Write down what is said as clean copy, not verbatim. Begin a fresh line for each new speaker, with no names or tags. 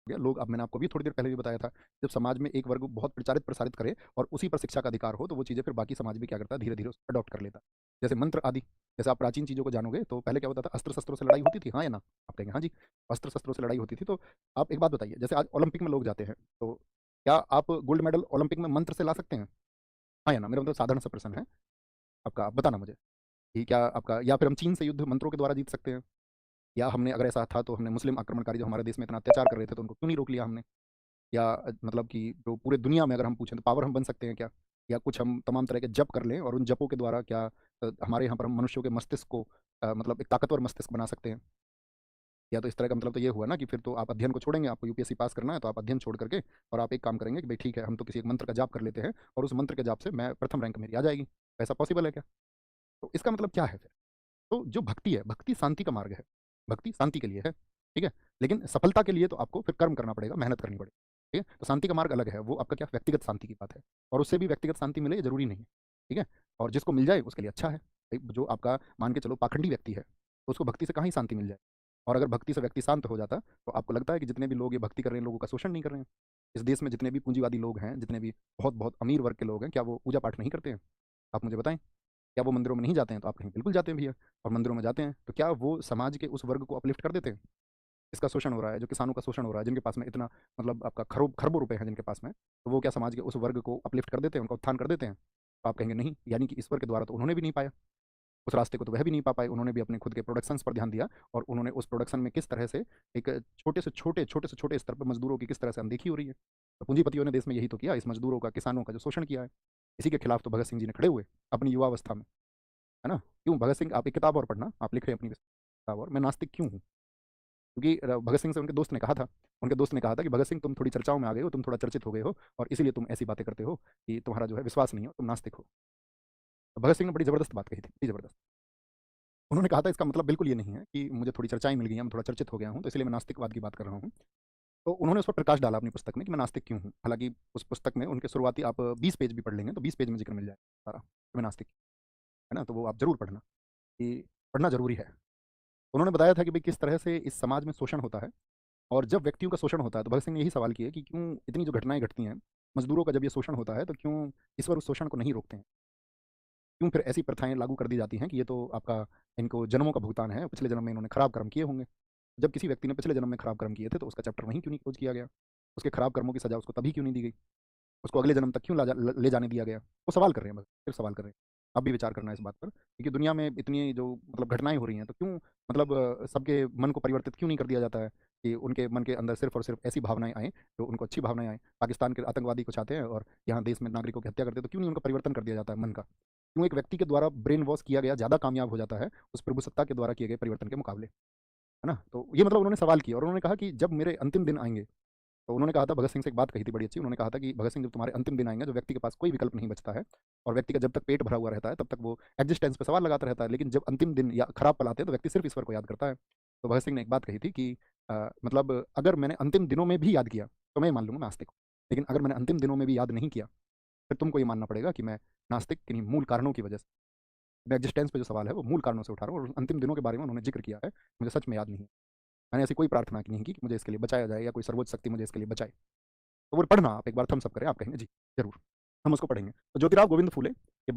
गया लोग। अब मैंने आपको भी थोड़ी देर पहले भी बताया था, जब समाज में एक वर्ग बहुत प्रचारित प्रसारित करे और उसी पर शिक्षा का अधिकार हो, तो वो चीज़ें फिर बाकी समाज भी क्या करता है, धीरे धीरे उसको अडॉप्ट कर लेता है। जैसे मंत्र आदि, जैसे आप प्राचीन चीज़ों को जानोगे तो पहले क्या होता था, अस्त्र शस्त्रों से लड़ाई होती थी, हाँ या ना? आप कहेंगे हाँ जी, अस्त्र शस्त्रों से लड़ाई होती थी। तो आप एक बात बताइए, जैसे आज ओलंपिक में लोग जाते हैं, तो क्या आप गोल्ड मेडल ओलंपिक में मंत्र से ला सकते हैं? हाँ या ना? मेरा मतलब साधारण सा प्रश्न है आपका, आप बताना मुझे कि क्या आपका, या फिर हम चीन से युद्ध मंत्रों के द्वारा जीत सकते हैं? या हमने अगर ऐसा था तो हमने मुस्लिम आक्रमणकारी जो हमारे देश में इतना अत्याचार कर रहे थे तो उनको क्यों नहीं रोक लिया हमने? या मतलब कि जो पूरे दुनिया में अगर हम पूछें तो पावर हम बन सकते हैं क्या? या कुछ हम तमाम तरह के जप कर लें और उन जपों के द्वारा क्या हमारे यहाँ पर हम मनुष्यों के मस्तिष्क को मतलब एक ताकतवर मस्तिष्क बना सकते हैं? या तो इस तरह का मतलब तो ये हुआ ना कि फिर तो आप अध्ययन को छोड़ेंगे, आपको यूपीएससी पास करना है तो आप अध्ययन छोड़ करके और आप एक काम करेंगे कि भाई ठीक है, हम तो किसी एक मंत्र का जाप कर लेते हैं और उस मंत्र के जाप से मैं प्रथम रैंक मेरी आ जाएगी। ऐसा पॉसिबल है क्या? तो इसका मतलब क्या है फिर? तो जो भक्ति है, भक्ति शांति का मार्ग है। भक्ति शांति के लिए है, ठीक है? लेकिन सफलता के लिए तो आपको फिर कर्म करना पड़ेगा, मेहनत करनी पड़ेगी, ठीक है? तो शांति का मार्ग अलग है, वो आपका क्या व्यक्तिगत शांति की बात है और उससे भी व्यक्तिगत शांति मिले ये ज़रूरी नहीं है, ठीक है? और जिसको मिल जाए उसके लिए अच्छा है। भई जो आपका मान के चलो पाखंडी व्यक्ति है, तो उसको भक्ति से कहाँ ही शांति मिल जाए? और अगर भक्ति से व्यक्ति शांत हो जाता, तो आपको लगता है कि जितने भी लोग ये भक्ति कर रहे हैं, लोगों का शोषण नहीं कर रहे हैं? इस देश में जितने भी पूंजीवादी लोग हैं, जितने भी बहुत-बहुत अमीर वर्ग के लोग हैं, क्या वो पूजा-पाठ नहीं करते हैं? आप मुझे बताएँ? क्या वो मंदिरों में नहीं जाते हैं? तो आप कहेंगे बिल्कुल जाते हैं भैया। और मंदिरों में जाते हैं, तो क्या वो समाज के उस वर्ग को अपलिफ्ट कर देते हैं? जिसका शोषण हो रहा है, जो किसानों का शोषण हो रहा है, जिनके पास में इतना मतलब आपका खरबों रुपए हैं जिनके पास में, तो वो क्या समाज के उस वर्ग को अपलिफ्ट कर देते हैं, उनका उत्थान कर देते हैं? तो आप कहेंगे नहीं, यानी कि ईश्वर के द्वारा तो उन्होंने भी नहीं पाया। उस रास्ते को तो वह भी नहीं पा पाए, उन्होंने भी अपने खुद के प्रोडक्शंस पर ध्यान दिया और उन्होंने उस प्रोडक्शन में किस तरह से एक छोटे से छोटे स्तर पर मज़दूरों की किस तरह से अनदेखी हो रही है। तो पूंजीपतियों ने देश में यही तो किया, इस मज़दूरों का, किसानों का जो शोषण किया है। इसी के खिलाफ तो भगत सिंह जी ने खड़े हुए, अपनी युवावस्था में। है ना? क्यों भगत सिंह, आप एक किताब और पढ़ना, आप लिखें अपनी किताब और, मैं नास्तिक क्यों हूँ? क्योंकि भगत सिंह से उनके दोस्त ने कहा था, उनके दोस्त ने कहा था कि भगत सिंह तुम थोड़ी चर्चाओं में आ गए हो, तुम थोड़ा चर्चित हो गए हो और इसीलिए तुम ऐसी बातें करते हो कि तुम्हारा जो है विश्वास नहीं हो, तुम नास्तिक हो। तो भगत सिंह ने बड़ी ज़बरदस्त बात कही थी, बड़ी ज़बरदस्त। उन्होंने कहा था इसका मतलब बिल्कुल ये नहीं है कि मुझे थोड़ी चर्चाएँ मिल गई हैं, मैं थोड़ा चर्चित हो गया हूँ, तो इसलिए मैं नास्तिकवाद की बात कर रहा हूँ। तो उन्होंने उस पर प्रकाश डाला अपनी पुस्तक में कि मैं नास्तिक क्यों हूँ। हालाँकि उस पुस्तक में उनके शुरुआती आप 20 पेज भी पढ़ लेंगे तो 20 पेज में ज़िक्र मिल जाएगा सारा, कि मैं नास्तिक, है ना? तो वो आप ज़रूर पढ़ना, कि पढ़ना ज़रूरी है। उन्होंने बताया था कि भई किस तरह से इस समाज में शोषण होता है और जब व्यक्तियों का शोषण होता है, तो भगत सिंह ने यही सवाल किए कि क्यों इतनी जो घटनाएँ घटती हैं, मज़दूरों का जब ये शोषण होता है, तो क्यों ईश्वर उस शोषण को नहीं रोकते हैं? क्यों फिर ऐसी प्रथाएँ लागू कर दी जाती हैं कि ये तो आपका इनको जन्मों का भुगतान है, पिछले जन्म में इन्होंने खराब कर्म किए होंगे। जब किसी व्यक्ति ने पिछले जन्म में खराब कर्म किए थे, तो उसका चैप्टर वहीं क्यों नहीं क्लोज़ किया गया? उसके खराब कर्मों की सज़ा उसको तभी क्यों नहीं दी गई? उसको अगले जन्म तक क्यों ले जाने दिया गया? वो सवाल कर रहे हैं बस, सिर्फ़ सवाल कर रहे हैं। आप भी विचार करना इस बात पर, क्योंकि दुनिया में इतनी जो मतलब घटनाएँ हो रही हैं, तो क्यों मतलब सबके मन को परिवर्तित क्यों नहीं कर दिया जाता है कि उनके मन के अंदर सिर्फ़ और सिर्फ़ ऐसी भावनाएँ आएँ, जो उनको अच्छी भावनाएँ आएँ। पाकिस्तान के आतंकवादी कुछ आते हैं और यहाँ देश में नागरिकों की हत्या करते हैं, तो क्यों नहीं उनका परिवर्तन कर दिया जाता है मन का? क्यों एक व्यक्ति के द्वारा ब्रेन वॉश किया गया ज़्यादा कामयाब हो जाता है, उस प्रभुसत्ता के द्वारा किए गए परिवर्तन के मुकाबले, है ना? तो ये मतलब उन्होंने सवाल किया और उन्होंने कहा कि जब मेरे अंतिम दिन आएँगे, तो उन्होंने कहा था, भगत सिंह से एक बात कही थी बड़ी अच्छी, उन्होंने कहा था कि भगत सिंह जब तुम्हारे अंतिम दिन आएँगे, तो व्यक्ति के पास कोई विकल्प नहीं बचता है और व्यक्ति का जब तक पेट भरा हुआ रहता है, तब तक वो एक्जिस्टेंस पे सवाल लगाता रहता है, लेकिन जब अंतिम दिन या खराब पल आते हैं, तो व्यक्ति सिर्फ़ ईश्वर को याद करता है। तो भगत सिंह ने एक बात कही थी कि मतलब अगर मैंने अंतिम दिनों में भी याद किया, तो मैं ये मान लूँगा मैं आस्तिक हूँ। लेकिन अगर मैंने अंतिम दिनों में भी याद नहीं किया, फिर तुमको ये मानना पड़ेगा कि मैं नास्तिक किन्हीं मूल कारणों की वजह से, मैं एक्जिस्टेंस पे जो सवाल है, वो मूल कारणों से उठा रहा हूँ और अंतिम दिनों के बारे में उन्होंने ज़िक्र किया है, मुझे सच में याद नहीं है। मैंने ऐसी कोई प्रार्थना की नहीं की कि मुझे इसके लिए बचाया जाए या कोई सर्वोच्च शक्ति मुझे इसके लिए बचाए। तो वो पढ़ना आप एक बार थम्स अप करें, आप कहेंगे जी, ज़रूर, हम उसको पढ़ेंगे। तो ज्योतिराव गोविंद फुले, ये